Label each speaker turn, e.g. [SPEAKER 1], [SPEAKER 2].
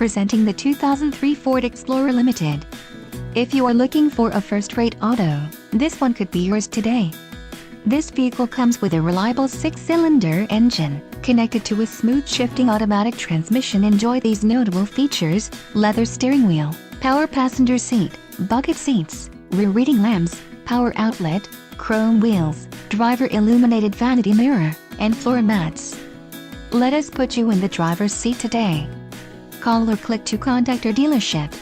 [SPEAKER 1] Presenting the 2003 Ford Explorer Limited. If you are looking for a first-rate auto, this one could be yours today. This vehicle comes with a reliable 6-cylinder engine, connected to a smooth shifting automatic transmission. Enjoy these notable features: leather steering wheel, power passenger seat, bucket seats, rear reading lamps, power outlet, chrome wheels, driver illuminated vanity mirror, and floor mats. Let us put you in the driver's seat today. Call or click to contact our dealership.